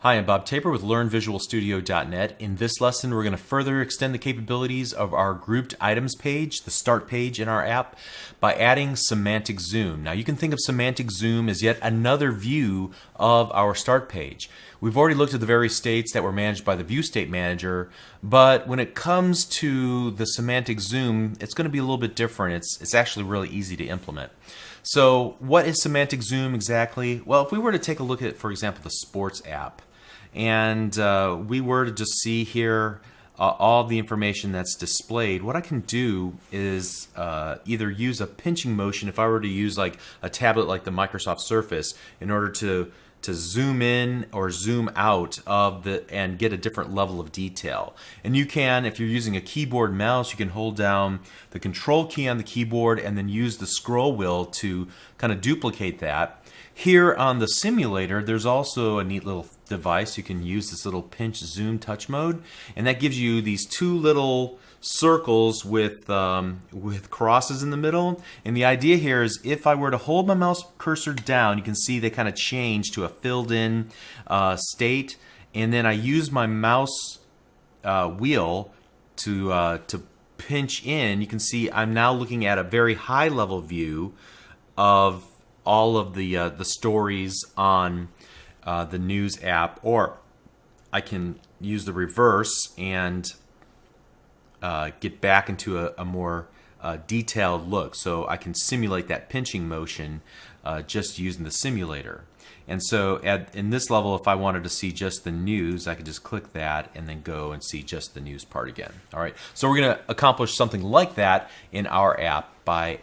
Hi, I'm Bob Taper with LearnVisualStudio.net. In this lesson, we're going to further extend the capabilities of our grouped items page, the start page in our app, by adding semantic zoom. Now, you can think of semantic zoom as yet another view of our start page. We've already looked at the various states that were managed by the View State Manager, but when it comes to the semantic zoom, it's going to be a little bit different. It's actually really easy to implement. So what is semantic zoom exactly? Well, if we were to take a look at, for example, the sports app, and we were to just see here all the information that's displayed, what I can do is either use a pinching motion if I were to use like a tablet like the Microsoft Surface in order to zoom in or zoom out of and get a different level of detail. And you can, if you're using a keyboard mouse, you can hold down the control key on the keyboard and then use the scroll wheel to kind of duplicate that. Here on the simulator, there's also a neat little device. You can use this little pinch zoom touch mode, and that gives you these two little circles with crosses in the middle. And the idea here is if I were to hold my mouse cursor down, you can see they kind of change to a filled in state, and then I use my mouse wheel to pinch in. You can see I'm now looking at a very high level view of all of the stories on the news app, or I can use the reverse and get back into a more detailed look. So I can simulate that pinching motion just using the simulator. And so in this level, if I wanted to see just the news, I could just click that and then go and see just the news part again. All right, so we're going to accomplish something like that in our app by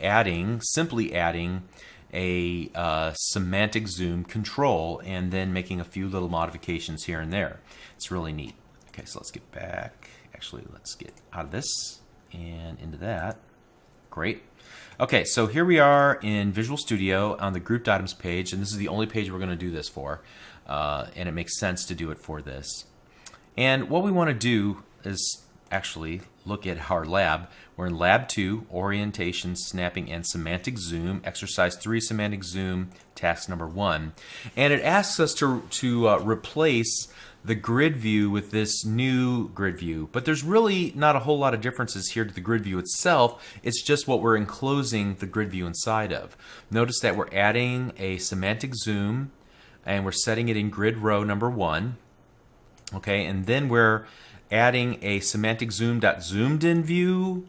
simply adding a semantic zoom control and then making a few little modifications here and there. It's really neat. Okay, so let's get back. Actually, let's get out of this and into that. Great. Okay, so here we are in Visual Studio on the grouped items page, and this is the only page we're going to do this for, and it makes sense to do it for this. And what we want to do is actually look at our lab. We're in Lab 2, Orientation, Snapping, and Semantic Zoom, Exercise 3, Semantic Zoom, Task number 1. And it asks us to replace the grid view with this new grid view. But there's really not a whole lot of differences here to the grid view itself. It's just what we're enclosing the grid view inside of. Notice that we're adding a semantic zoom, and we're setting it in grid row number 1. Okay, and then we're adding a semantic zoom.zoomed in view,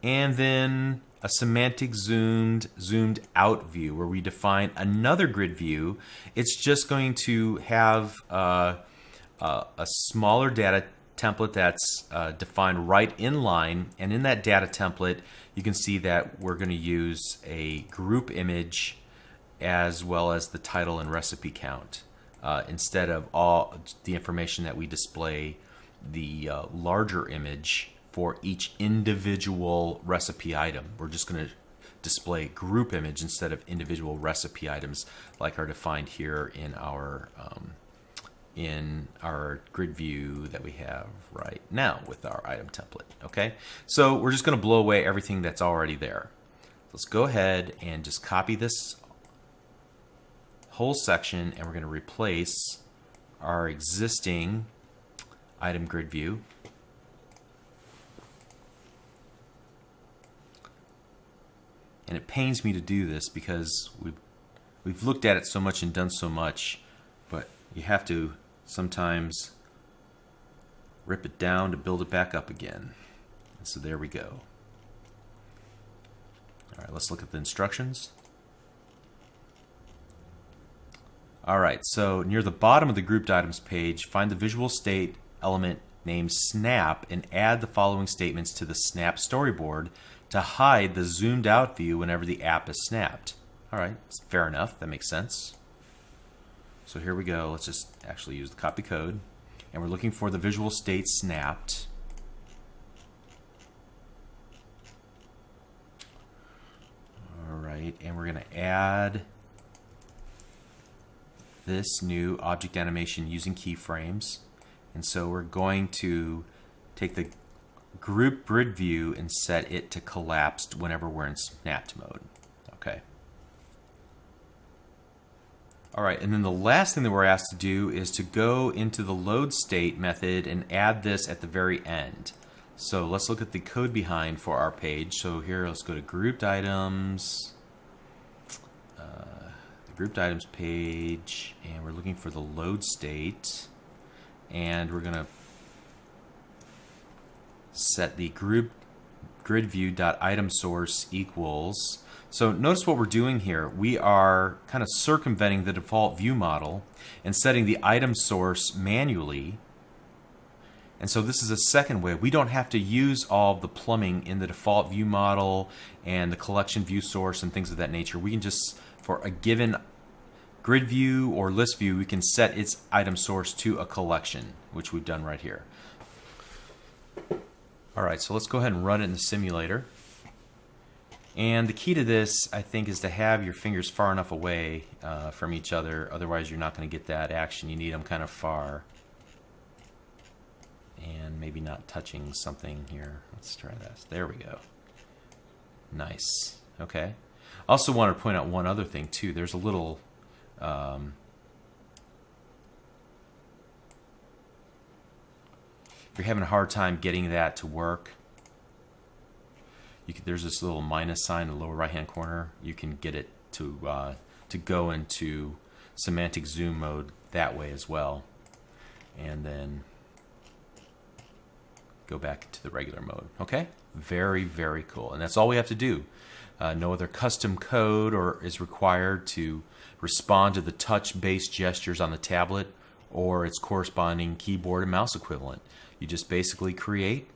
and then a semantic zoomed out view where we define another grid view. It's just going to have a smaller data template that's defined right in line, and in that data template you can see that we're going to use a group image as well as the title and recipe count instead of all the information that we display the larger image for each individual recipe item. We're just going to display group image instead of individual recipe items like are defined here in our grid view that we have right now with our item template. Okay, so we're just going to blow away everything that's already there. Let's go ahead and just copy this whole section, and we're going to replace our existing item grid view. And it pains me to do this because we've looked at it so much and done so much, but you have to sometimes rip it down to build it back up again. And so there we go. All right, let's look at the instructions. All right, so near the bottom of the grouped items page, find the visual state element named Snap and add the following statements to the Snap storyboard to hide the zoomed out view whenever the app is snapped. All right, fair enough, that makes sense. So here we go. Let's just actually use the copy code, and we're looking for the visual state snapped. All right, and we're going to add this new object animation using keyframes. And so we're going to take the group grid view and set it to collapsed whenever we're in snapped mode. Okay. All right, and then the last thing that we're asked to do is to go into the load state method and add this at the very end. So let's look at the code behind for our page. So here, let's go to grouped items, the grouped items page, and we're looking for the load state. And we're going to set the group grid view.item source equals. So notice what we're doing here. We are kind of circumventing the default view model and setting the item source manually. And so this is a second way. We don't have to use all of the plumbing in the default view model and the collection view source and things of that nature. We can just, for a given grid view or list view, we can set its item source to a collection, which we've done right here. All right, so let's go ahead and run it in the simulator. And the key to this, I think, is to have your fingers far enough away from each other. Otherwise, you're not going to get that action. You need them kind of far. And maybe not touching something here. Let's try this. There we go. Nice. Okay. I also want to point out one other thing, too. There's a little... if you're having a hard time getting that to work, there's this little minus sign in the lower right hand corner. You can get it to go into semantic zoom mode that way as well, and then go back to the regular mode. Okay, very, very cool. And that's all we have to do. No other custom code is required to respond to the touch-based gestures on the tablet or its corresponding keyboard and mouse equivalent. You just basically create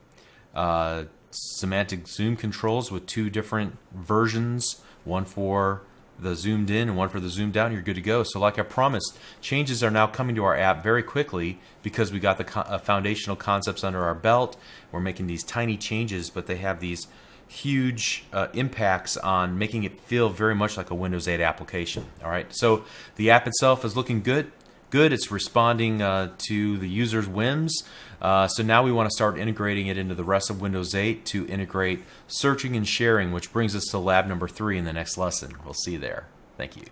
semantic zoom controls with two different versions, one for the zoomed in and one for the zoomed out, and you're good to go. So like I promised, changes are now coming to our app very quickly because we got the foundational concepts under our belt. We're making these tiny changes, but they have these huge impacts on making it feel very much like a Windows 8 application. All right, so the app itself is looking good. It's responding to the user's whims. So now we want to start integrating it into the rest of Windows 8 to integrate searching and sharing, which brings us to lab number 3 in the next lesson. We'll see you there. Thank you.